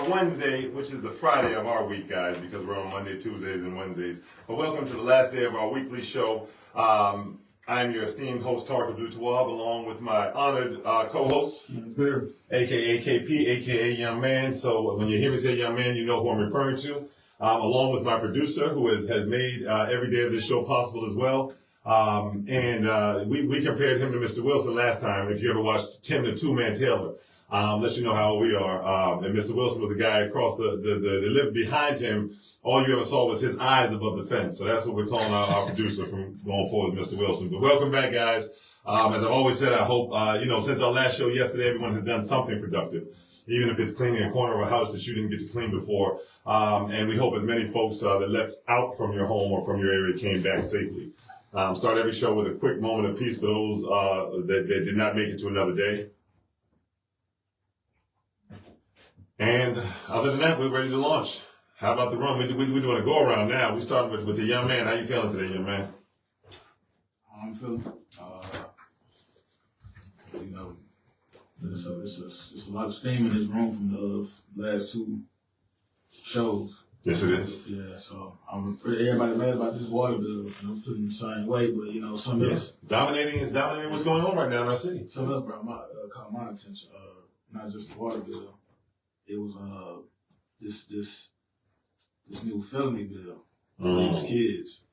Wednesday, which is the Friday of our week, guys, because we're on Monday, Tuesdays, and Wednesdays. But welcome to the last day of our weekly show. I'm your esteemed host, Tarek Abdul-Tawwab, along with my honored co-host, a.k.a. KP, a.k.a. Young Man. So when you hear me say Young Man, you know who I'm referring to. Along with my producer, who has made every day of this show possible as well. We compared him to Mr. Wilson last time. If you ever watched Tim the Two-Man Taylor, let you know how we are. And Mr. Wilson was the guy across the lived behind him. All you ever saw was his eyes above the fence. So that's what we're calling our producer from going forward, Mr. Wilson. But welcome back, guys. As I've always said, I hope, since our last show yesterday, everyone has done something productive, even if it's cleaning a corner of a house that you didn't get to clean before. And we hope as many folks that left out from your home or from your area came back safely. Start every show with a quick moment of peace for those that did not make it to another day. And other than that, we're ready to launch. How about the room? We're doing a go around now. We're starting with the young man. How you feeling today, young man? I'm feeling, it's a lot of steam in this room from the last two shows. Yes, it is. Yeah, so everybody mad about this water bill, and I'm feeling the same way. But something else dominating what's going on right now in our city. Something else caught my attention. Not just the water bill. It was this new felony bill for these kids.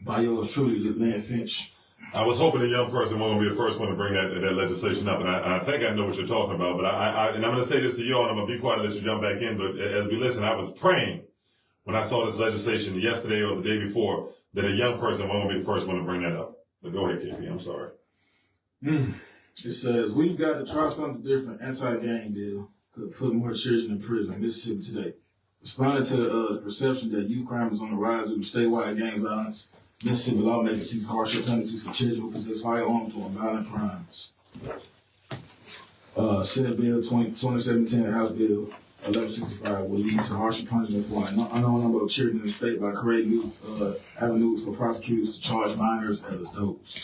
By yours truly, Lynn Finch. I was hoping a young person wasn't going to be the first one to bring that legislation up, and I think I know what you're talking about. But and I'm going to say this to you all, and I'm going to be quiet and let you jump back in. But as we listen, I was praying when I saw this legislation yesterday or the day before that a young person wasn't going to be the first one to bring that up. But go ahead, KP. I'm sorry. It says, we've got to try something different. Anti-gang bill could put more children in prison. Mississippi Today. Responding to the perception that youth crime is on the rise due to statewide gang violence, Mississippi lawmakers seek harsher penalties for children who possess firearms doing violent crimes. Senate Bill 2017 and House Bill 1165 will lead to harsher punishment for an unknown number of children in the state by creating new avenues for prosecutors to charge minors as adults.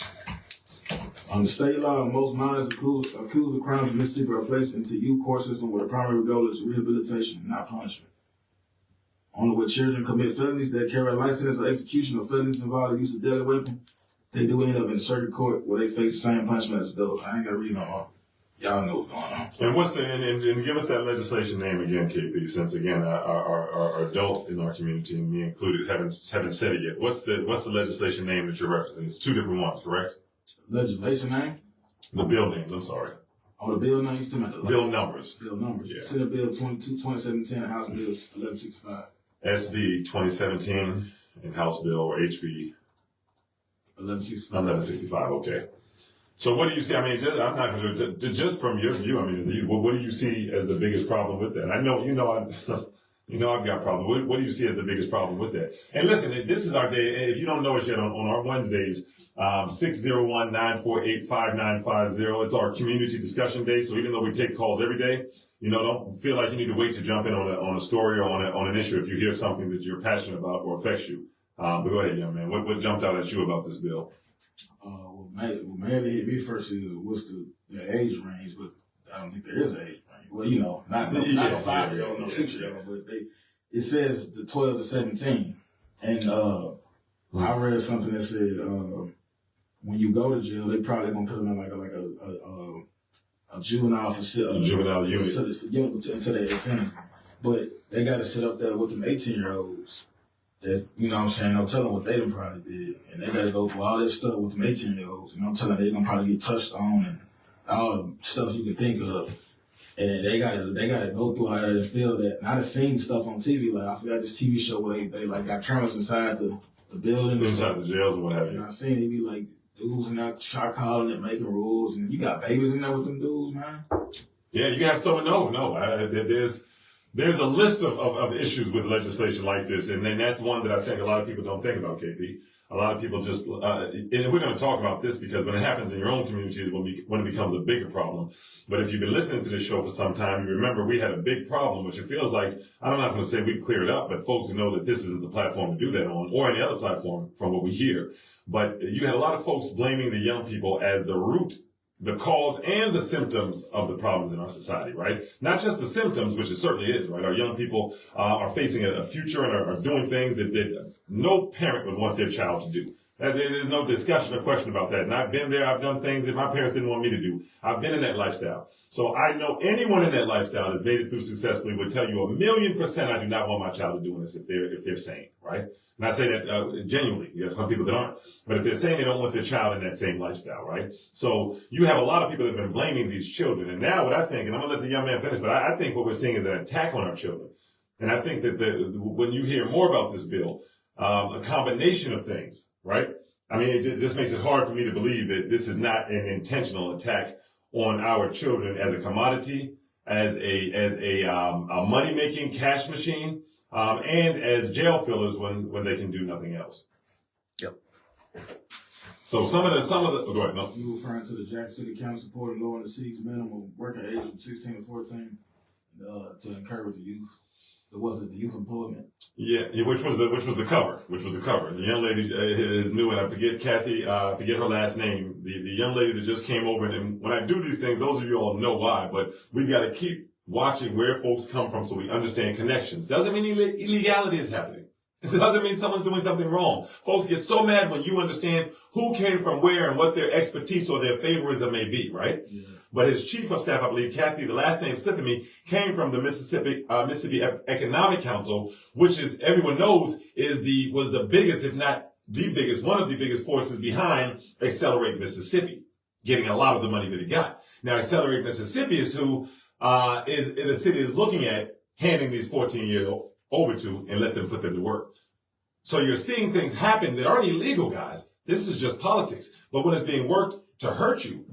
On the state law, most minors accused of crimes in Mississippi are placed into youth court system where the primary goal is rehabilitation, not punishment. Only when children commit felonies that carry a license or execution of felonies involving the use of deadly weapon, they do end up in circuit court where they face the same punishment as adults. I ain't got to read no more. Y'all know what's going on. And what's and give us that legislation name again, KP, since again our adult in our community, and me included, haven't said it yet. What's the legislation name that you're referencing? It's two different ones, correct? Legislation name? The bill names, I'm sorry. Oh, the bill names? You're talking about the bill numbers. Bill numbers. Yeah. Senate Bill 2017 and House Bill 1165. SB 2017 and House Bill or HB 1165. 1165, okay. So what do you see? I mean, I'm not going to, just from your view, I mean, what do you see as the biggest problem with that? I know, I've got problems. What do you see as the biggest problem with that? And listen, this is our day. If you don't know us yet, on our Wednesdays, 601-948-5950. It's our community discussion day. So even though we take calls every day, don't feel like you need to wait to jump in on a story or on an issue if you hear something that you're passionate about or affects you. But go ahead, young man. What jumped out at you about this bill? What mainly hit me first is what's the age range, but I don't think there is an age range. Well, not a 5-year-old, no 6-year-old, but it says the 12 to 17. And I read something that said when you go to jail, they probably gonna put them in like a juvenile facility, juvenile unit until they're 18. But they got to sit up there with them 18-year-olds. That I'm saying, I'm telling what they done probably did, and they got to go through all that stuff with them 18-year-olds. And I'm telling them they're gonna probably get touched on and all the stuff you can think of. And they gotta go through how they feel that. And I done seen stuff on TV, like I forgot this TV show where they like got cameras inside the building, inside the jails and what have you. And I seen it be like dudes in that shot calling and making rules, and you got babies in there with them dudes, man. Yeah, you have someone. No. There's a list of issues with legislation like this, and then that's one that I think a lot of people don't think about, KP. A lot of people just, and we're going to talk about this because when it happens in your own community is when it becomes a bigger problem. But if you've been listening to this show for some time, you remember we had a big problem, which it feels like, I'm not going to say we've cleared up, but folks know that this isn't the platform to do that on, or any other platform from what we hear. But you had a lot of folks blaming the young people as the root the cause and the symptoms of the problems in our society, right? Not just the symptoms, which it certainly is, right? Our young people are facing a future and are doing things that no parent would want their child to do. There's no discussion or question about that. And I've been there. I've done things that my parents didn't want me to do. I've been in that lifestyle. So I know anyone in that lifestyle that's made it through successfully would tell you 1,000,000% I do not want my child to do this if they're sane, right? And I say that genuinely. You have some people that aren't. But if they're saying they don't want their child in that same lifestyle, right? So you have a lot of people that have been blaming these children. And now what I think, and I'm going to let the young man finish, but I think what we're seeing is an attack on our children. And I think that when you hear more about this bill, a combination of things, right? I mean, it just makes it hard for me to believe that this is not an intentional attack on our children as a commodity, as a money-making cash machine, and as jail fillers when they can do nothing else. Yep. So some of the go ahead, no. You referring to the Jackson City County supporting lowering the city's minimum working age from 16 to 14 to encourage the youth. Was it the youth employment? Yeah, which was the cover. The young lady is new, and I forget Kathy. I forget her last name. The young lady that just came over, and when I do these things, those of you all know why. But we've got to keep watching where folks come from so we understand connections. Doesn't mean illegality is happening. It doesn't mean someone's doing something wrong. Folks get so mad when you understand who came from where and what their expertise or their favorism may be, right? Yeah. But his chief of staff, I believe, Kathy, the last name slipping me, came from the Mississippi Economic Council, which is, everyone knows, was the biggest, if not the biggest, one of the biggest forces behind Accelerate Mississippi, getting a lot of the money that it got. Now, Accelerate Mississippi is who the city is looking at handing these 14-year-olds over to and let them put them to work. So you're seeing things happen that aren't illegal, guys. This is just politics. But when it's being worked to hurt you,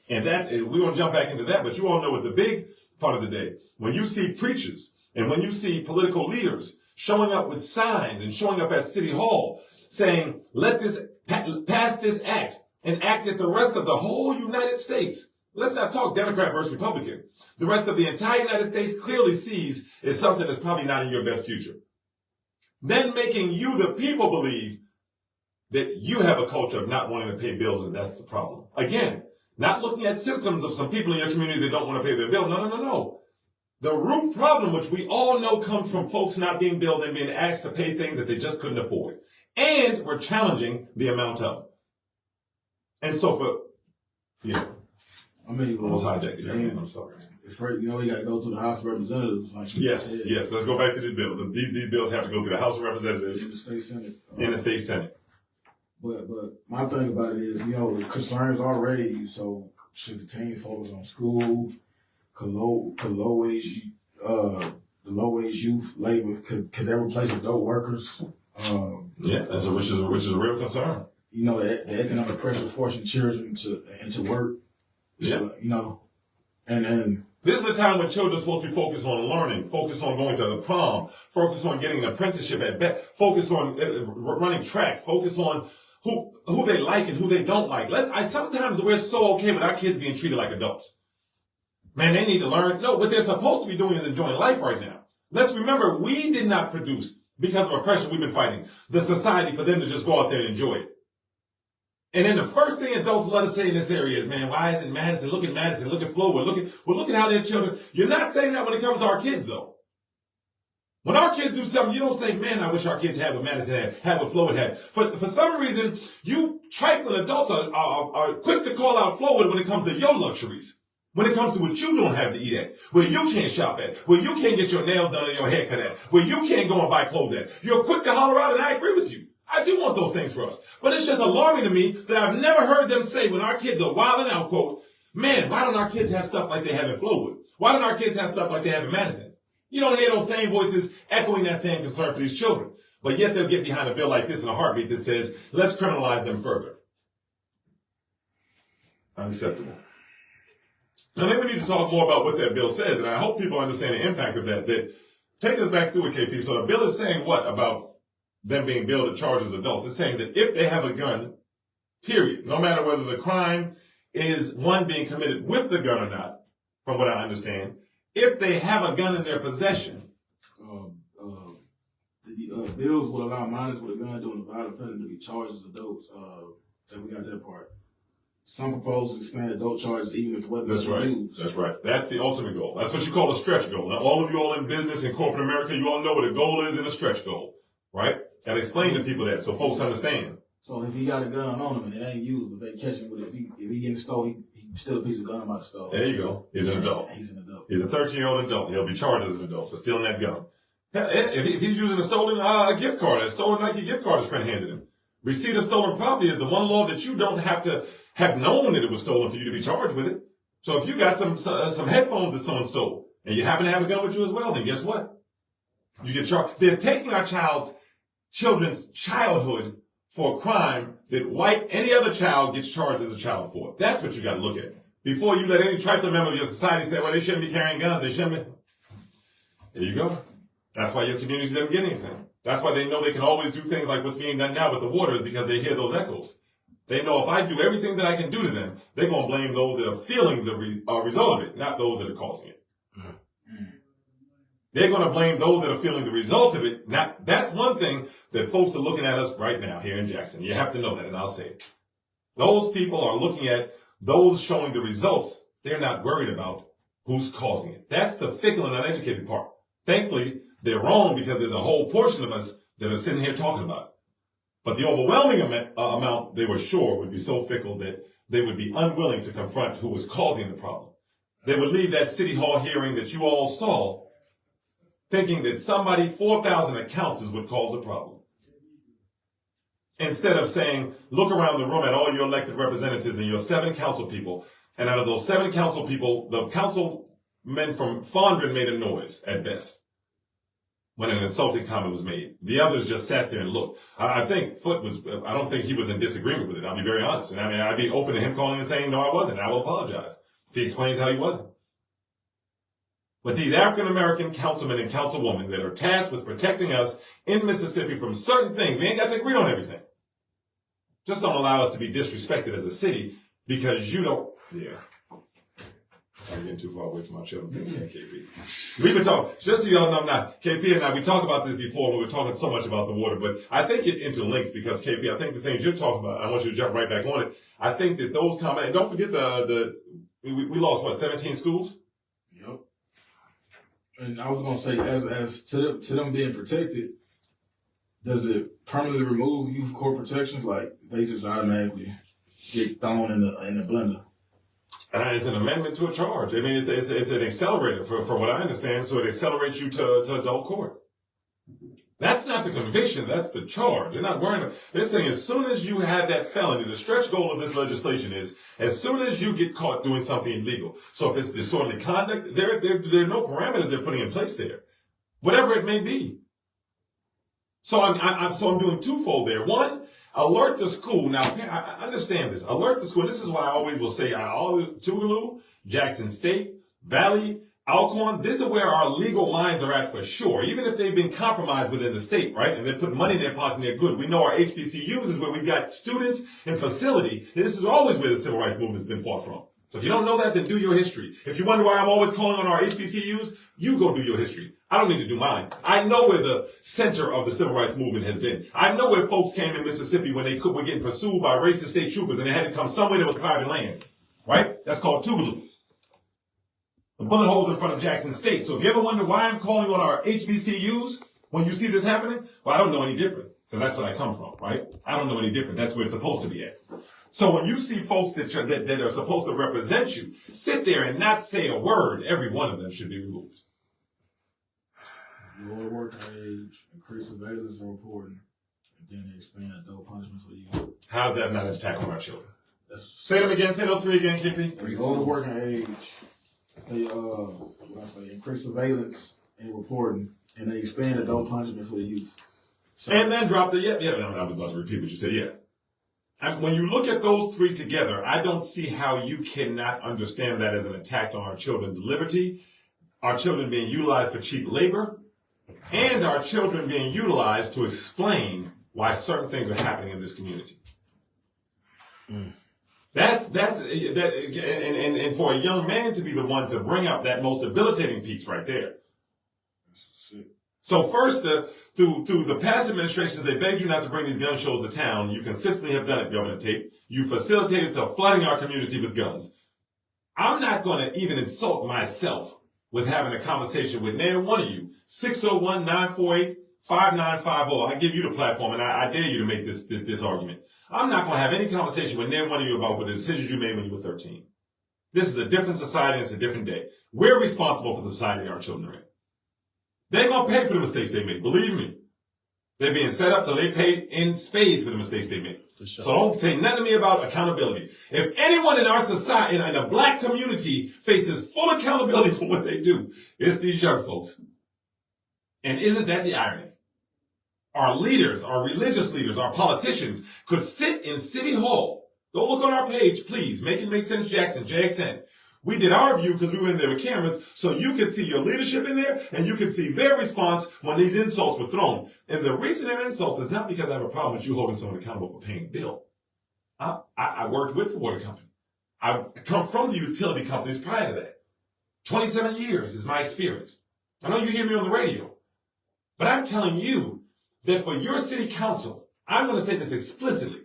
and we won't jump back into that, but you all know what the big part of the day, when you see preachers and when you see political leaders showing up with signs and showing up at City Hall saying, let this, pass this act, an act that the rest of the whole United States, let's not talk Democrat versus Republican, the rest of the entire United States clearly sees is something that's probably not in your best future. Then making you, the people, believe that you have a culture of not wanting to pay bills, and that's the problem. Again, not looking at symptoms of some people in your community that don't want to pay their bill. No. The root problem, which we all know comes from folks not being billed and being asked to pay things that they just couldn't afford. And we're challenging the amount of. And so I mean, almost hijacked it. I'm sorry. We got to go through the House of Representatives. Like yes. Let's go back to the bill. These bills have to go through the House of Representatives. In the State Senate. In the State Senate. But my thing about it is, the concerns are raised. So should the team focus on school, the low wage youth labor? Could they replace adult workers? Which is a real concern. The economic pressure forcing children into work. And this is a time when children are supposed to be focused on learning, focused on going to the prom, focused on getting an apprenticeship at best, focused on running track, focused on who they like and who they don't like. Sometimes we're so okay with our kids being treated like adults. Man, they need to learn. No, what they're supposed to be doing is enjoying life right now. Let's remember, we did not produce, because of oppression we've been fighting, the society for them to just go out there and enjoy it. And then the first thing adults let us say in this area is, man, why isn't Madison? Look at Madison. Look at Flowood. Look at how their children. You're not saying that when it comes to our kids, though. When our kids do something, you don't say, man, I wish our kids had what Madison had what Flowood had. For some reason, you trifling adults are quick to call out Flowood when it comes to your luxuries. When it comes to what you don't have to eat at, where you can't shop at, where you can't get your nails done or your hair cut at, where you can't go and buy clothes at. You're quick to holler out, and I agree with you. I do want those things for us. But it's just alarming to me that I've never heard them say when our kids are wilding out, quote, man, why don't our kids have stuff like they have in Flowood? Why don't our kids have stuff like they have in Madison? You don't hear those same voices echoing that same concern for these children. But yet they'll get behind a bill like this in a heartbeat that says, let's criminalize them further. Unacceptable. Now, maybe we need to talk more about what that bill says, and I hope people understand the impact of that. Take us back through it, KP. So the bill is saying what about them being billed and charged as adults? It's saying that if they have a gun, period, no matter whether the crime is one being committed with the gun or not, from what I understand, if they have a gun in their possession. The bills will allow minors with a gun doing a violent felony to be charged as adults. So we got that part. Some propose to expand adult charges even if the weapons That's are right. used. That's right. That's the ultimate goal. That's what you call a stretch goal. Now, all of you all in business in corporate America, you all know what a goal is and a stretch goal, right? Gotta explain to people that so folks understand. So if he got a gun on him and it ain't used, but they catch him with it, if he get in the store, he steal a piece of gun out the store. There you go. He's an adult. He's an adult. He's a 13-year-old adult. He'll be charged as an adult for stealing that gun. If he's using a stolen gift card, a stolen Nike gift card his friend handed him. Receipt of stolen property is the one law that you don't have to have known that it was stolen for you to be charged with it. So if you got some headphones that someone stole and you happen to have a gun with you as well, then guess what? You get charged. They're taking our children's childhood for a crime that any other child gets charged as a child for. That's what you got to look at. Before you let any trifling member of your society say, well, they shouldn't be carrying guns, they shouldn't be. There you go. That's why your community doesn't get anything. That's why they know they can always do things like what's being done now with the water, is because they hear those echoes. They know if I do everything that I can do to them, they're going to blame those that are feeling the result of it, not those that are causing it. Mm-hmm. They're going to blame those that are feeling the result of it. That's one thing that folks are looking at us right now here in Jackson. You have to know that, and I'll say it. Those people are looking at those showing the results. They're not worried about who's causing it. That's the fickle and uneducated part. Thankfully, they're wrong because there's a whole portion of us that are sitting here talking about it. But the overwhelming amount, they were sure, would be so fickle that they would be unwilling to confront who was causing the problem. They would leave that city hall hearing that you all saw thinking that somebody, 4,000 accounts is what caused the problem. Instead of saying, look around the room at all your elected representatives and your 7 council people, and out of those 7 council people, the councilmen from Fondren made a noise at best when an insulting comment was made. The others just sat there and looked. I think I don't think he was in disagreement with it. I'll be very honest. And I mean, I'd be open to him calling and saying, no, I wasn't. I will apologize if he explains how he wasn't. But these African-American councilmen and councilwomen that are tasked with protecting us in Mississippi from certain things, we ain't got to agree on everything. Just don't allow us to be disrespected as a city because you don't, I'm getting too far away from my children. Yeah, KP. We've been talking, just so y'all know now, KP and I, we talked about this before when we were talking so much about the water, but I think it interlinks because KP, I think the things you're talking about, I want you to jump right back on it. I think that those comments, and don't forget we lost 17 schools? Yep. And I was going to say, as to them being protected, does it permanently remove youth court protections? Like, they just automatically get thrown in the blender? It's an amendment to a charge. I mean, it's an accelerator from what I understand. So it accelerates you to adult court. That's not the conviction. That's the charge. They're not worrying about this thing. As soon as you have that felony, the stretch goal of this legislation is as soon as you get caught doing something illegal. So if it's disorderly conduct, there are no parameters they're putting in place there, whatever it may be. So I'm doing twofold there. One, alert the school. Now, I understand this. Alert the school. This is why I always will say, Tougaloo, Jackson State, Valley, Alcorn, this is where our legal lines are at for sure. Even if they've been compromised within the state, right? And they put money in their pocket and they're good. We know our HBCUs is where we've got students and facility. This is always where the civil rights movement has been fought from. So if you don't know that, then do your history. If you wonder why I'm always calling on our HBCUs, you go do your history. I don't need to do mine. I know where the center of the civil rights movement has been. I know where folks came in Mississippi when they were getting pursued by racist state troopers and they had to come somewhere that was private land, right? That's called Tougaloo. The bullet holes in front of Jackson State. So if you ever wonder why I'm calling on our HBCUs when you see this happening, well, I don't know any different because that's where I come from, right? I don't know any different. That's where it's supposed to be at. So when you see folks that are supposed to represent you sit there and not say a word, every one of them should be removed. Lower working age, increase surveillance and reporting, and then expand adult punishment for you. How is that not an attack on our children? Say them again. Say those 3 again, KP. Lower working age. They increase surveillance and reporting, and they expand adult punishment for the youth. So, and then drop the I was about to repeat what you said. And when you look at those 3 together, I don't see how you cannot understand that as an attack on our children's liberty, our children being utilized for cheap labor, and our children being utilized to explain why certain things are happening in this community. That's and for a young man to be the one to bring up that most debilitating piece right there. So first, through the past administrations, they begged you not to bring these gun shows to town. You consistently have done it, Governor Tate. You facilitated flooding our community with guns. I'm not going to even insult myself with having a conversation with neither one of you. 601-948-5950. I give you the platform, and I dare you to make this argument. I'm not going to have any conversation with neither one of you about the decisions you made when you were 13. This is a different society, and it's a different day. We're responsible for the society our children are in. They're going to pay for the mistakes they make. Believe me. They're being set up so they pay in spades for the mistakes they make. For sure. So don't say nothing to me about accountability. If anyone in our society, in a black community, faces full accountability for what they do, it's these young folks. And isn't that the irony? Our leaders, our religious leaders, our politicians could sit in City Hall. Go look on our page, please. Make it make sense, Jackson, JXN. We did our view because we were in there with cameras, so you could see your leadership in there, and you could see their response when these insults were thrown. And the reason they're insults is not because I have a problem with you holding someone accountable for paying a bill. I worked with the water company. I come from the utility companies prior to that. 27 years is my experience. I know you hear me on the radio, but I'm telling you that for your city council, I'm going to say this explicitly,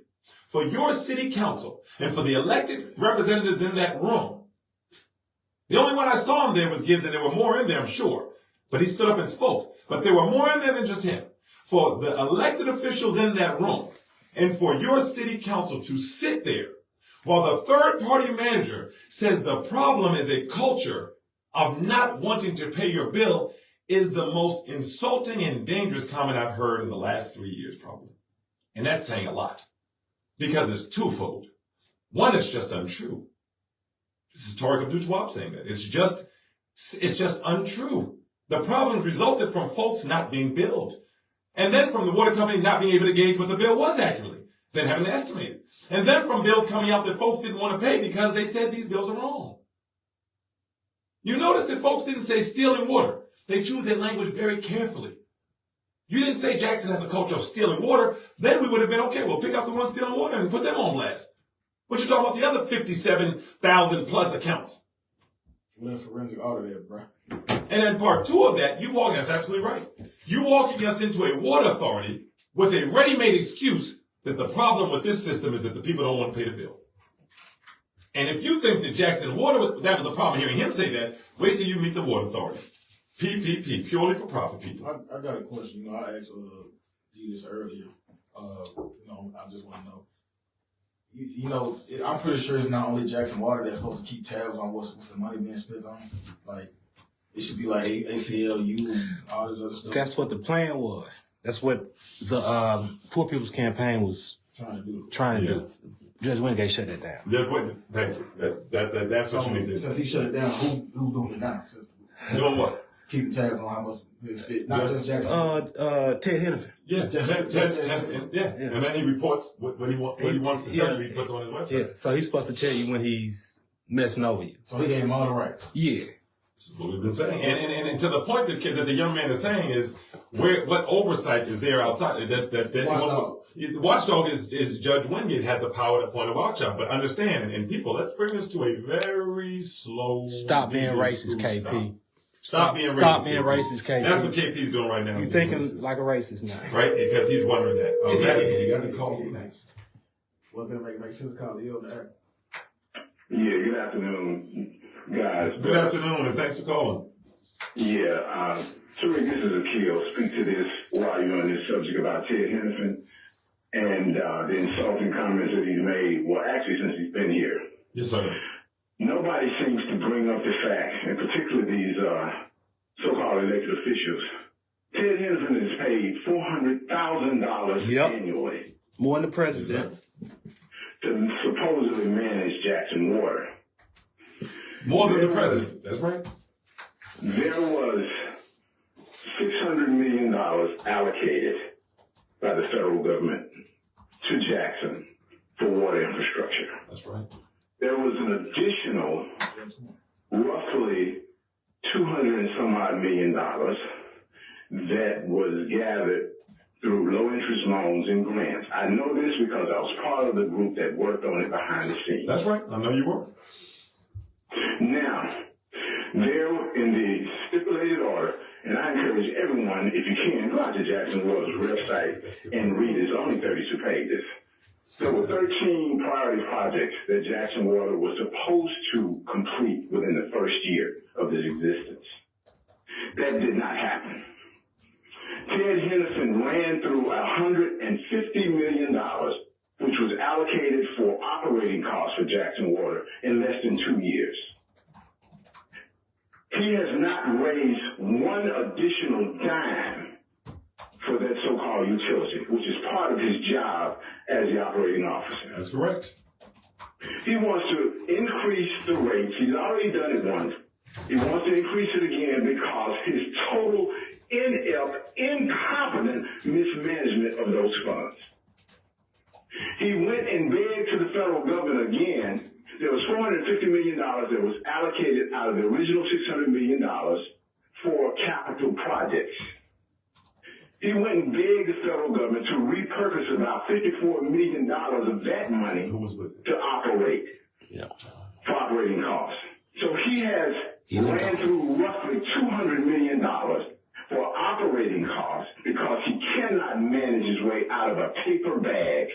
for your city council and for the elected representatives in that room, the only one I saw him there was Gibbs, and there were more in there, I'm sure. But he stood up and spoke. But there were more in there than just him. For the elected officials in that room, and for your city council to sit there while the third-party manager says the problem is a culture of not wanting to pay your bill is the most insulting and dangerous comment I've heard in the last 3 years, probably. And that's saying a lot. Because it's twofold. One, it's just untrue. This is Tariq Abdul-Tawwab saying that. It's just untrue. The problems resulted from folks not being billed. And then from the water company not being able to gauge what the bill was accurately. Then having to estimate it. And then from bills coming out that folks didn't want to pay because they said these bills are wrong. You notice that folks didn't say stealing water. They choose their language very carefully. You didn't say Jackson has a culture of stealing water. Then we would have been, okay, we'll pick out the ones stealing water and put them on blast. What you talking about the other 57,000 plus accounts? Well, that forensic audit there, bro. And then part two of that, that's absolutely right. You walking us into a water authority with a ready-made excuse that the problem with this system is that the people don't want to pay the bill. And if you think that Jackson Water, that was a problem hearing him say that, wait till you meet the water authority. PPP, purely for profit people. I got a question. I asked you this earlier. I just want to know. I'm pretty sure it's not only Jackson Water that's supposed to keep tabs on what's the money being spent on. Like, it should be like ACLU and all this other stuff. That's what the plan was. That's what the Poor People's Campaign was trying to do. Judge Wingate shut that down. Judge Wingate, thank you. That's what you need to do. Since he shut it down, who's doing it now? Doing what? Keeping tabs on how much is spent. Not just Jackson. Ted Hennepin. Yeah, and then he reports what he wants to tell you. He puts on his website. Yeah, so he's supposed to tell you when he's messing over you. So he gave him all the right. Yeah. This is what we've been saying. And to the point that the young man is saying is what oversight is there outside Watchdog is Judge Wingate has the power to point a watchdog. But understand, and people, let's bring this to a very slow. Stop being racist, KP. Stop being racist, KP. That's what KP's doing right now. You're thinking like a racist now. Right? Because he's wondering that. Oh, you got to call me nice. Well, gonna make sense call the ill there. Yeah, good afternoon, guys. Good afternoon, and thanks for calling. Yeah, Tariq, this is Akil. Speak to this while you're on this subject about Ted Hennepin and the insulting comments that he's made, well, actually, since he's been here. Yes, sir. Nobody seems to bring up the fact, and particularly these so-called elected officials. Ted Hennepin is paid $400,000 annually. More than the president. To supposedly manage Jackson Water. More than the president. That's right. There was $600 million allocated by the federal government to Jackson for water infrastructure. That's right. There was an additional roughly $200 and some odd million that was gathered through low interest loans and grants. I know this because I was part of the group that worked on it behind the scenes. That's right. I know you were. Now, there in the stipulated order, and I encourage everyone everyone, if you can, go out to Jackson Water's website and read it. It's only 32 pages. There were 13 priority projects that Jackson Water was supposed to complete within the first year of its existence. That did not happen. Ted Henderson ran through $150 million, which was allocated for operating costs for Jackson Water in less than 2 years. He has not raised one additional dime for that so-called utility, which is part of his job as the operating officer. That's correct. He wants to increase the rates. He's already done it once. He wants to increase it again because his total inept, incompetent mismanagement of those funds. He went and begged to the federal government again. There was $450 million that was allocated out of the original $600 million for capital projects. He went and begged the federal government to repurpose about $54 million of that money to operate for operating costs. So he has ran through roughly $200 million for operating costs because he cannot manage his way out of a paper bag.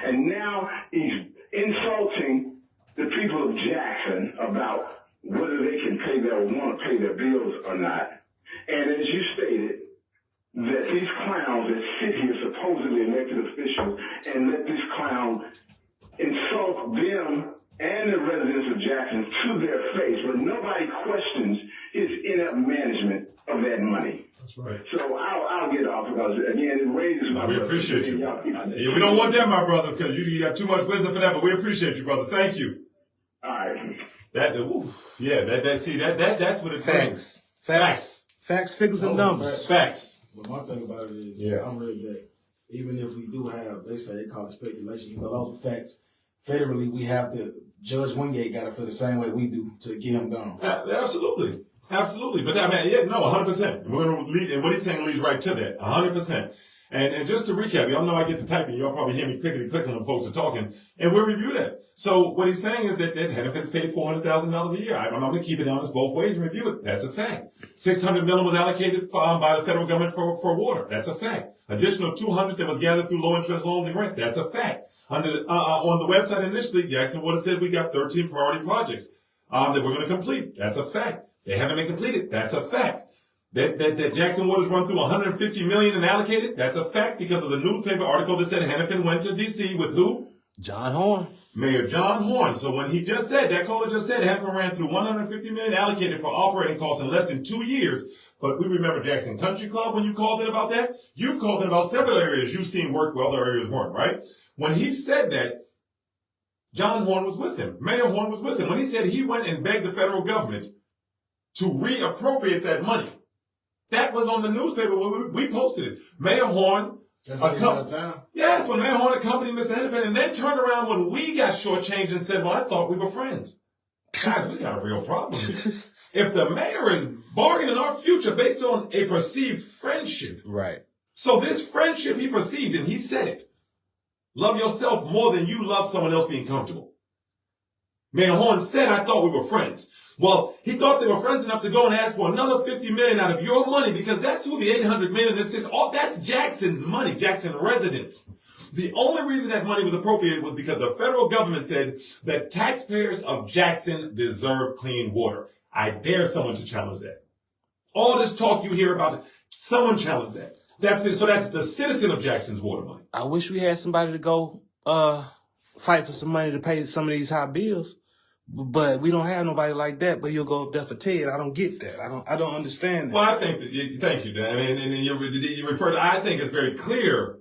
And now he's insulting the people of Jackson about whether they can pay their, want to pay their bills or not. And as you stated, that these clowns that sit here, supposedly elected officials, and let this clown insult them and the residents of Jackson to their face, but nobody questions his inept management of that money. That's right. So I'll get off because, again, it raises my... We appreciate you. Yeah, we don't want that, my brother, because you got too much wisdom for that, but we appreciate you, brother. Thank you. All right. That's what it Facts. Facts, figures, and numbers. Facts. But my thing about it is, Yeah. I read that even if we do have, they say they call it speculation, even though those are facts, federally we have to, Judge Wingate got to feel the same way we do to get him gone. Absolutely. Absolutely. But I mean, yeah, no, 100%. We're going to lead, and what he's saying leads right to that. 100%. And just to recap, y'all know I get to typing. Y'all probably hear me clickety clicking when folks are talking. And we'll review that. So what he's saying is that Hennepin's paid $400,000 a year. I'm going to keep it honest both ways and review it. That's a fact. $600 million was allocated by the federal government for water. That's a fact. Additional $200 that was gathered through low interest loans and rent. That's a fact. On the website initially, Jackson Water said we got 13 priority projects that we're going to complete. That's a fact. They haven't been completed. That's a fact. That Jackson Water's run through $150 million and allocated. That's a fact because of the newspaper article that said Hennepin went to D.C. with who? John Horn. Mayor John Horn. So when he just said, that caller just said, Hennepin ran through $150 million allocated for operating costs in less than 2 years. But we remember Jackson Country Club when you called in about that. You've called in about several areas you've seen work where other areas weren't, right? When he said that, John Horn was with him. Mayor Horn was with him. When he said he went and begged the federal government to reappropriate that money, that was on the newspaper when we posted it. Mayor Horn, yes, when Mayor Horn accompanied Mr. Hennepin, and then turned around when we got shortchanged and said, well, I thought we were friends. Guys, we got a real problem here. If the mayor is bargaining our future based on a perceived friendship. Right. So this friendship he perceived, and he said it. Love yourself more than you love someone else being comfortable. Mayor Horn said, I thought we were friends. Well, he thought they were friends enough to go and ask for another $50 million out of your money because that's who the $800 million is. That's Jackson's money, Jackson residents. The only reason that money was appropriated was because the federal government said that taxpayers of Jackson deserve clean water. I dare someone to challenge that. All this talk you hear about, someone challenge that. That's it. So that's the citizen of Jackson's water money. I wish we had somebody to go fight for some money to pay some of these high bills. But we don't have nobody like that. But you'll go up there for Ted. I don't get that. I don't understand that. Well, I think that thank you, Dan. And you refer to. I think it's very clear.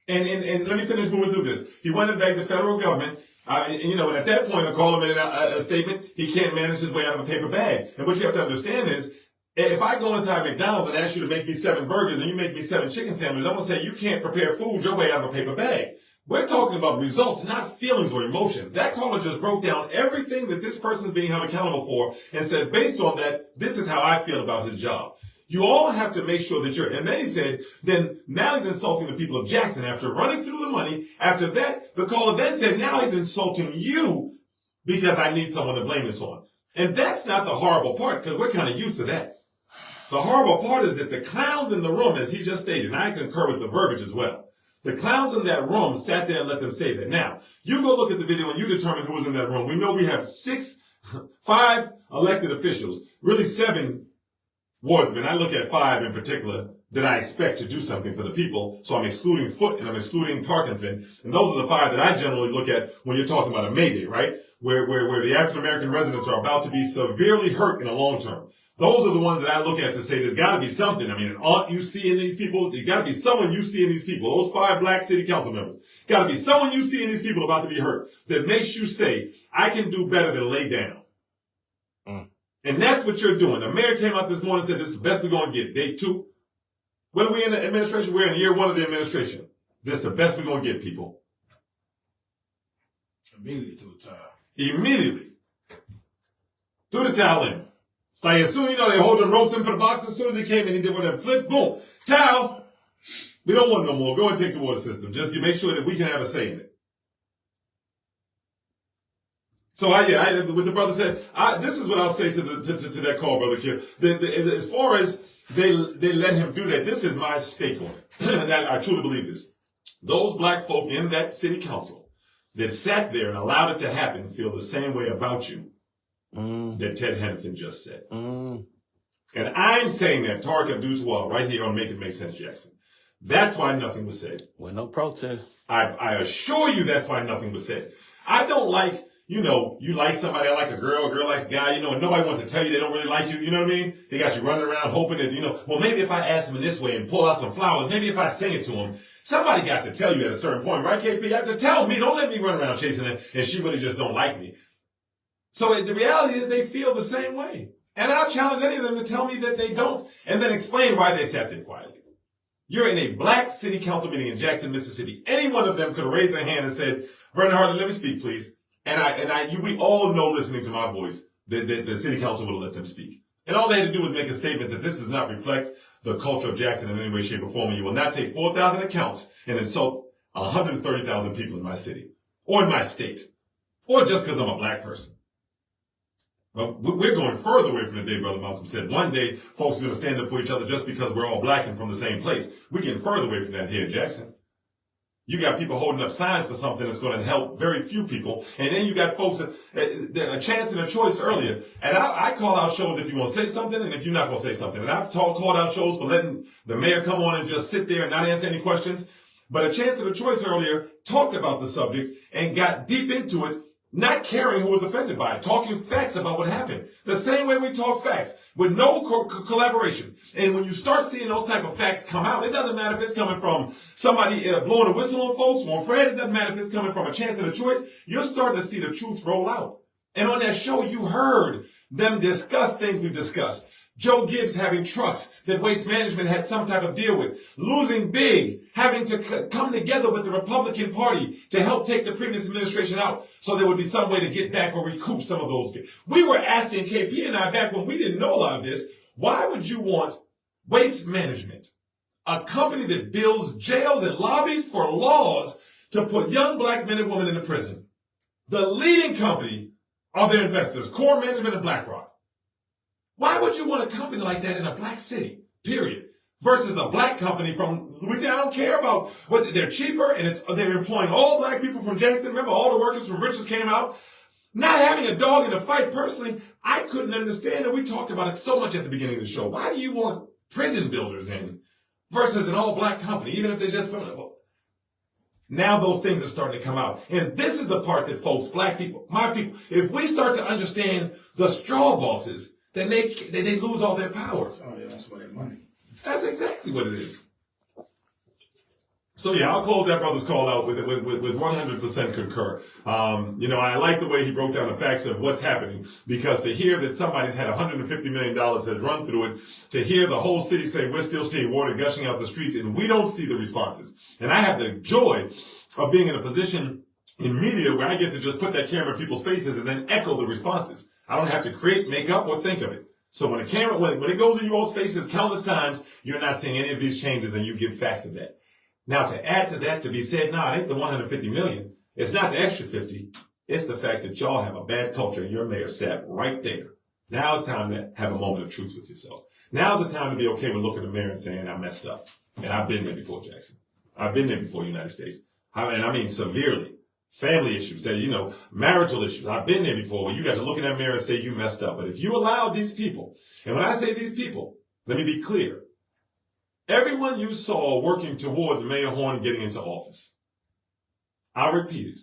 And let me finish moving through this. He went and begged the federal government. And at that point, I call him in a statement. He can't manage his way out of a paper bag. And what you have to understand is, if I go inside McDonald's and ask you to make me 7 burgers and you make me 7 chicken sandwiches, I'm gonna say you can't prepare food your way out of a paper bag. We're talking about results, not feelings or emotions. That caller just broke down everything that this person is being held accountable for and said, based on that, this is how I feel about his job. You all have to make sure that and then he said, then now he's insulting the people of Jackson after running through the money. After that, the caller then said, now he's insulting you because I need someone to blame this on. And that's not the horrible part because we're kind of used to that. The horrible part is that the clowns in the room, as he just stated, and I concur with the verbiage as well, the clowns in that room sat there and let them say that. Now, you go look at the video and you determine who was in that room. We know we have 5 elected officials, really 7 wardsmen. I look at 5 in particular that I expect to do something for the people. So I'm excluding Foote and I'm excluding Parkinson. And those are the 5 that I generally look at when you're talking about a Mayday, right? Where the African-American residents are about to be severely hurt in the long term. Those are the ones that I look at to say there's got to be something. I mean, an aunt you see in these people, there's got to be someone you see in these people. Those 5 black city council members, got to be someone you see in these people about to be hurt that makes you say, I can do better than lay down. And that's what you're doing. The mayor came out this morning and said, this is the best we're going to get. Day 2. When are we in the administration? We're in year 1 of the administration. This is the best we're going to get, people. Immediately to the towel. Immediately. Threw the towel in. It's like as soon as you know they hold them ropes in for the box, as soon as he came in, he did one of them flips, boom, towel. We don't want no more. Go and take the water system. Just to make sure that we can have a say in it. So what the brother said, this is what I'll say to that call, Brother Kid. As far as they let him do that, this is my stake on it. And I truly believe this. Those black folk in that city council that sat there and allowed it to happen feel the same way about you that Ted Hennepin just said. And I'm saying that Tariq Abdul-Tawwab right here on Make It Make Sense, Jackson. That's why nothing was said. With no protest. I assure you that's why nothing was said. I don't like, you like somebody, I like a girl likes a guy, and nobody wants to tell you they don't really like you, you know what I mean? They got you running around hoping that, well, maybe if I ask him in this way and pull out some flowers, maybe if I sing it to him, somebody got to tell you at a certain point, right, KP? You have to tell me, don't let me run around chasing her, and she really just don't like me. So the reality is they feel the same way. And I'll challenge any of them to tell me that they don't, and then explain why they sat there quietly. You're in a black city council meeting in Jackson, Mississippi. Any one of them could have raised their hand and said, Vernon Hartley, let me speak, please. We all know listening to my voice that the city council would have let them speak. And all they had to do was make a statement that this does not reflect the culture of Jackson in any way, shape, or form. And you will not take 4,000 accounts and insult 130,000 people in my city or in my state or just because I'm a black person. But we're going further away from the day Brother Malcolm said. One day, folks are going to stand up for each other just because we're all black and from the same place. We're getting further away from that here in Jackson. You got people holding up signs for something that's going to help very few people. And then you got folks, a chance and a choice earlier. And I call out shows if you want to say something and if you're not going to say something. And I've called out shows for letting the mayor come on and just sit there and not answer any questions. But a chance and a choice earlier talked about the subject and got deep into it, not caring who was offended by it, talking facts about what happened. The same way we talk facts, with no collaboration. And when you start seeing those type of facts come out, it doesn't matter if it's coming from somebody blowing a whistle on folks, or Fred, it doesn't matter if it's coming from a chance and a choice, you're starting to see the truth roll out. And on that show, you heard them discuss things we've discussed. Joe Gibbs having trucks that Waste Management had some type of deal with. Losing big, having to come together with the Republican Party to help take the previous administration out so there would be some way to get back or recoup some of those. We were asking KP and I back when we didn't know a lot of this, why would you want Waste Management, a company that builds jails and lobbies for laws to put young black men and women into prison? The leading company are their investors, Core Management and BlackRock. Why would you want a company like that in a black city, period, versus a black company from Louisiana? I don't care about what they're cheaper and they're employing all black people from Jackson. Remember, all the workers from Richards came out. Not having a dog in the fight, personally, I couldn't understand, and we talked about it so much at the beginning of the show. Why do you want prison builders in versus an all-black company, even if they're just from the... Now those things are starting to come out. And this is the part that folks, black people, my people, if we start to understand the straw bosses, then they lose all their power. Oh, they want some of that money. That's exactly what it is. So yeah, I'll close that brother's call out with 100% concur. I like the way he broke down the facts of what's happening, because to hear that somebody's had $150 million has run through it, to hear the whole city say we're still seeing water gushing out the streets and we don't see the responses. And I have the joy of being in a position in media where I get to just put that camera in people's faces and then echo the responses. I don't have to create, make up, or think of it. So when it goes in your all's faces countless times, you're not seeing any of these changes and you give facts of that. Now, to add to that, to be said, no, it ain't the 150 million. It's not the extra 50. It's the fact that y'all have a bad culture and your mayor sat right there. Now it's time to have a moment of truth with yourself. Now's the time to be okay with looking in the mirror and saying, I messed up. And I've been there before, Jackson. I've been there before, United States. And I mean severely. Family issues, marital issues. I've been there before where you got to look in that mirror and say you messed up. But if you allow these people, and when I say these people, let me be clear. Everyone you saw working towards Mayor Horn getting into office. I'll repeat it.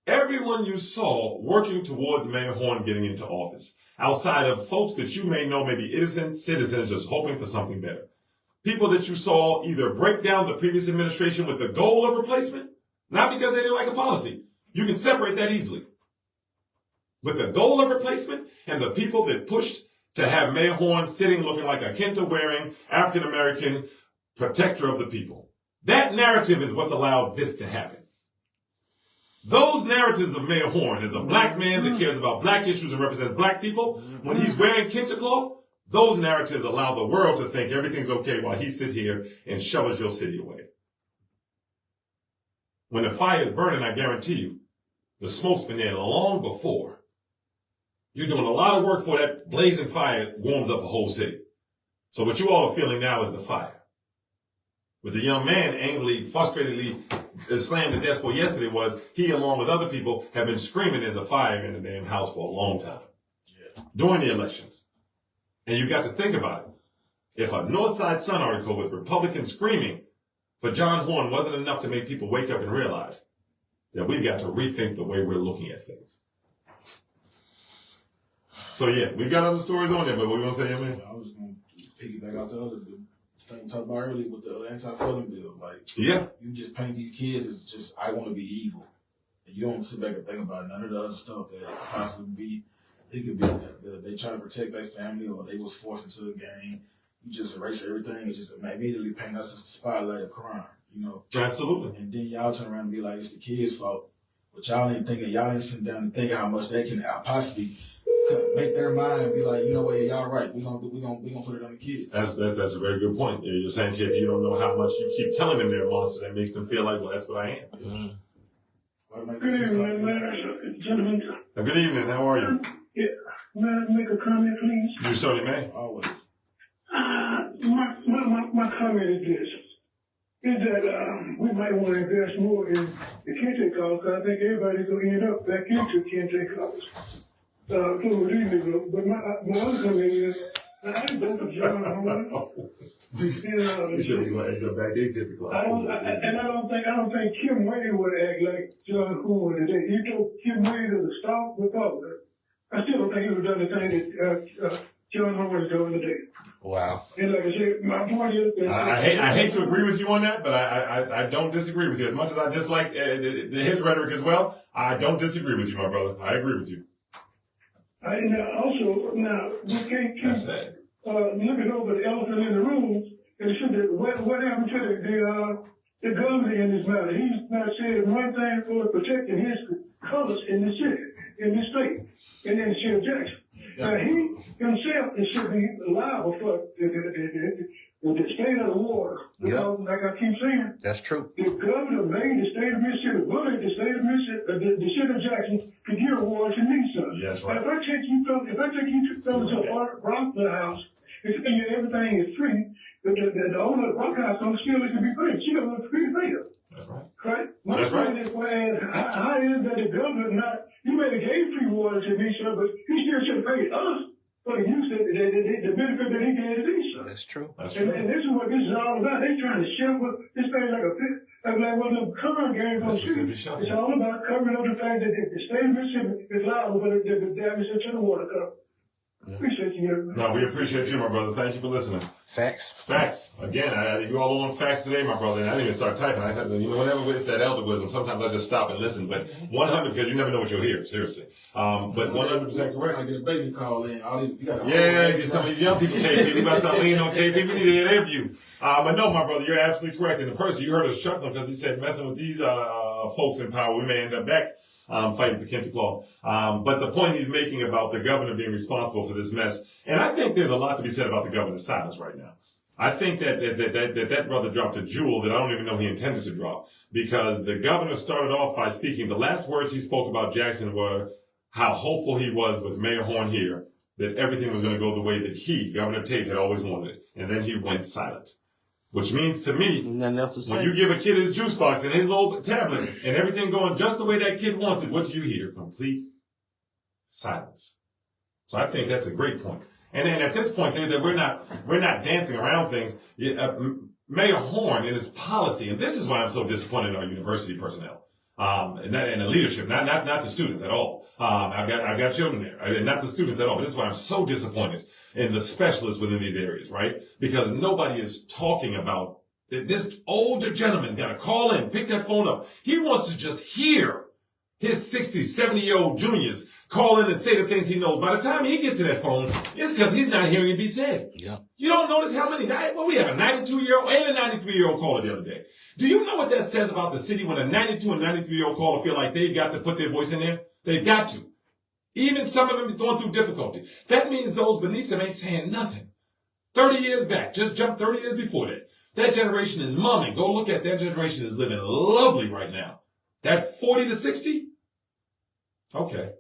Everyone you saw working towards Mayor Horn getting into office, outside of folks that you may know may be innocent citizens just hoping for something better. People that you saw either break down the previous administration with the goal of replacement, not because they didn't like a policy. You can separate that easily. With the goal of replacement and the people that pushed to have Mayor Horn sitting looking like a Kenta-wearing African-American protector of the people. That narrative is what's allowed this to happen. Those narratives of Mayor Horn as a black man that cares about black issues and represents black people, when he's wearing Kenta cloth, those narratives allow the world to think everything's okay while he sits here and shovels your city away. When the fire is burning, I guarantee you, the smoke's been there long before. You're doing a lot of work for that blazing fire warms up a whole city. So what you all are feeling now is the fire. What the young man angrily, frustratedly slammed to death for yesterday was he, along with other people, have been screaming there's a fire in the damn house for a long time. Yeah. During the elections. And you got to think about it. If a Northside Sun article with Republicans screaming for John Horn wasn't enough to make people wake up and realize that we've got to rethink the way we're looking at things. So yeah, we've got other stories on there, but what you gonna say, man? I was gonna piggyback out the thing we talked about earlier with the anti-felon bill. Like, yeah, you just paint these kids as just I want to be evil, and you don't sit back and think about none of the other stuff that could possibly be. It could be that they trying to protect their family or they was forced into a gang. You just erase everything and just immediately paint us as the spotlight of crime, Absolutely. And then y'all turn around and be like, it's the kids' fault. But y'all ain't sitting down and think how much they can possibly make their mind and be like, you know what, y'all right. We gonna put it on the kids. That's a very good point. You're saying, kid, you don't know how much you keep telling them they're a monster that makes them feel like, well, that's what I am. Mm-hmm. Good evening, man. Gentlemen. Good evening. How are you? Yeah. May I make a comment, please? You certainly may. Always. My comment is this. Is that we might want to invest more in the Kente cause, because I think everybody's going to end up back into Kente cause. But my other comment is, I didn't vote for John Horn. You said you're going to end up back in Kente cause. I don't think Kim Wade would act like John Horn today. He told Kim Wade as a star Republican. I still don't think he would have done the thing that John Horn is doing today. Wow. And like I said, my point is that I hate to agree with you on that, but I don't disagree with you. As much as I dislike his rhetoric as well, I don't disagree with you, my brother. I agree with you. And also, we can't keep looking over the elephant in the room and see that what happened to the governor in this matter. He's not saying one thing for protecting his colors in the city, in the state, and then Sheriff Jackson. Now, he himself should be liable for the state of the water. Because, like I keep saying, that's true. The governor made the state of Mississippi, bullied the state of Mississippi, the city of Jackson to give awards to me, son. Yes, right. If I take you to a Rockville house, and tell you everything is free, the owner of the Rock House don't still it to be free. She don't want to be free. That's right. Right? That's right. How is that the governor not, you may have gave free water to me, sir, but he still should have paid us for the use of the benefit that he gave to these, sir. That's true. That's true. And this is what this is all about. They trying to shuffle this thing like one of them con games on the street. It's all about covering up the fact that the state of Mississippi is liable for the damage to the water cover. Appreciate you. No, we appreciate you, my brother. Thank you for listening. Facts. Again, you all on facts today, my brother. And I didn't even start typing. Whenever it's that elder wisdom, sometimes I just stop and listen. But 100, because you never know what you'll hear. Seriously. But 100% correct. I get a baby call in. Get some of these young people, KP. We about to start leaning on KP. We need to interview. But no, my brother, you're absolutely correct. And the person you heard us chuckling because he said messing with these folks in power, we may end up back fighting for Kente cloth. But the point he's making about the governor being responsible for this mess, and I think there's a lot to be said about the governor's silence right now. I think that brother dropped a jewel that I don't even know he intended to drop, because the governor started off by speaking. The last words he spoke about Jackson were how hopeful he was with Mayor Horn here that everything was going to go the way that he, Governor Tate, had always wanted it. And then he went silent. Which means to me, Nothing else to say. when you give a kid his juice box and his little tablet and everything going just the way that kid wants it, what do you hear? Complete silence. So I think that's a great point. And then at this point, that we're not dancing around things. Mayor Horn and his policy, and this is why I'm so disappointed in our university personnel, and the leadership, not the students at all. I've got children there, and not the students at all. But this is why I'm so disappointed in the specialists within these areas, right? Because nobody is talking about that. This older gentleman's got to call in, pick that phone up. He wants to just hear his 60, 70-year-old juniors call in and say the things he knows. By the time he gets to that phone, it's because he's not hearing it be said. Yeah. You don't notice how many, well, we have a 92-year-old and a 93-year-old caller the other day. Do you know what that says about the city when a 92 and 93-year-old caller feel like they've got to put their voice in there? They've got to. Even some of them going through difficulty. That means those beneath them ain't saying nothing. 30 years back, just jump 30 years before that. That generation is mumming. Go look at that generation is living lovely right now. That 40 to 60? Okay.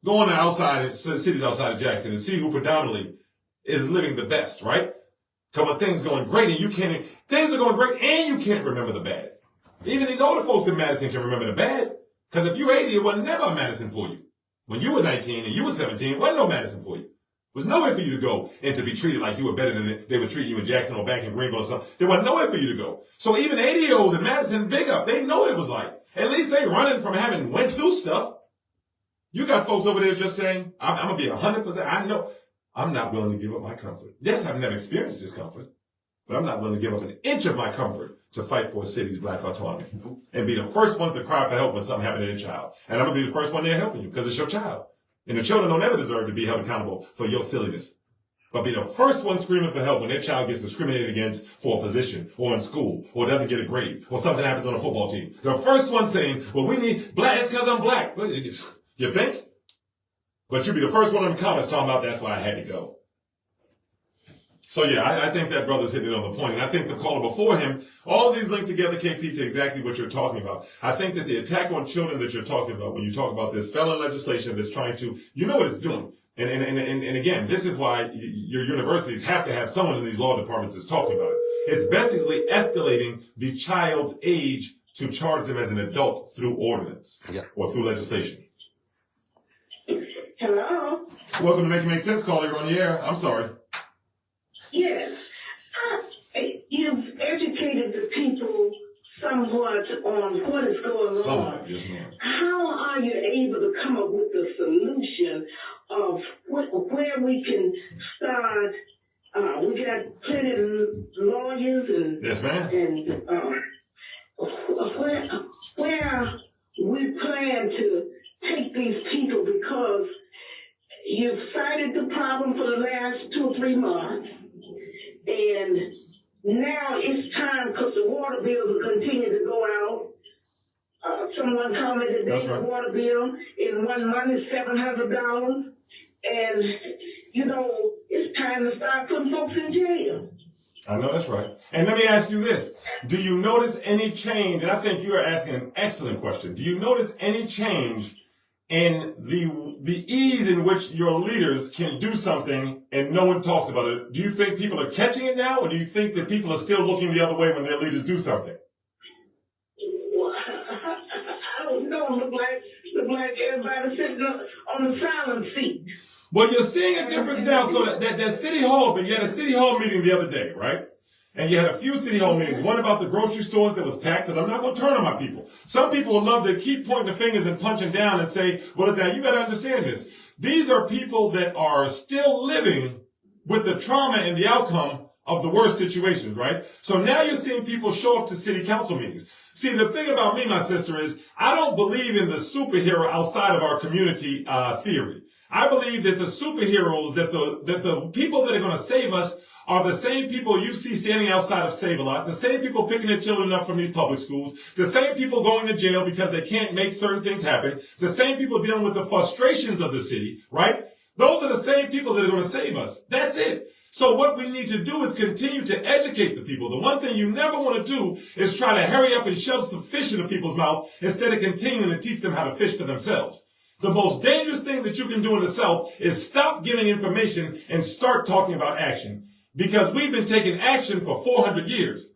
Go on outside, cities outside of Jackson and see who predominantly is living the best, right? Couple of things going great and things are going great and you can't remember the bad. Even these older folks in Madison can remember the bad. Because if you're 80, it was never a Madison for you. When you were 19 and you were 17, it wasn't no Madison for you. There was nowhere for you to go and to be treated like you were better than they would treat you in Jackson or back in Greenville or something. There was nowhere for you to go. So even 80-year-olds in Madison, big up. They know what it was like. At least they running from having went through stuff. You got folks over there just saying, I'm going to be 100%. I know I'm not willing to give up my comfort. Yes, I've never experienced this comfort, but I'm not willing to give up an inch of my comfort to fight for a city's black autonomy and be the first ones to cry for help when something happened to their child. And I'm going to be the first one there helping you because it's your child. And the children don't ever deserve to be held accountable for your silliness. But be the first one screaming for help when their child gets discriminated against for a position or in school or doesn't get a grade or something happens on a football team. The first one saying, well, we need black, it's because I'm black. You think? But you'll be the first one in the comments talking about that's why I had to go. So yeah, I think that brother's hitting it on the point. And I think the caller before him, all of these link together, KP, to exactly what you're talking about. I think that the attack on children that you're talking about, when you talk about this felon legislation that's trying to, you know what it's doing. And again, this is why your universities have to have someone in these law departments that's talking about it. It's basically escalating the child's age to charge them as an adult through ordinance or through legislation. Hello? Welcome to Make It Make Sense, caller. You're on the air. I'm sorry. Yes. You've educated the people somewhat on what is going on. Yes, ma'am. How are you able to come up with a solution of where we can start? We got plenty of lawyers and yes, ma'am. And where we plan to take these people, because you've cited the problem for the last 2 or 3 months, and now it's time, because the water bills will continue to go out. Someone commented that the water bill in 1 month is $700, and it's time to start putting folks in jail. I know that's right. And let me ask you this. Do you notice any change? And I think you are asking an excellent question. Do you notice any change in the ease in which your leaders can do something and no one talks about it? Do you think people are catching it now, or do you think that people are still looking the other way when their leaders do something? Well, I don't know. Look like everybody sitting on the silent seat. Well, you're seeing a difference now. So that City Hall, but you had a City Hall meeting the other day, right? And you had a few City Hall meetings. One about the grocery stores that was packed, because I'm not going to turn on my people. Some people will love to keep pointing the fingers and punching down and say, well, now you got to understand this. These are people that are still living with the trauma and the outcome of the worst situations, right? So now you're seeing people show up to city council meetings. See, the thing about me, my sister, is I don't believe in the superhero outside of our community theory. I believe that the superheroes, that the people that are going to save us are the same people you see standing outside of Save-A-Lot, the same people picking their children up from these public schools, the same people going to jail because they can't make certain things happen, the same people dealing with the frustrations of the city, right? Those are the same people that are going to save us. That's it. So what we need to do is continue to educate the people. The one thing you never want to do is try to hurry up and shove some fish into people's mouth instead of continuing to teach them how to fish for themselves. The most dangerous thing that you can do in the South is stop giving information and start talking about action. Because we've been taking action for 400 years.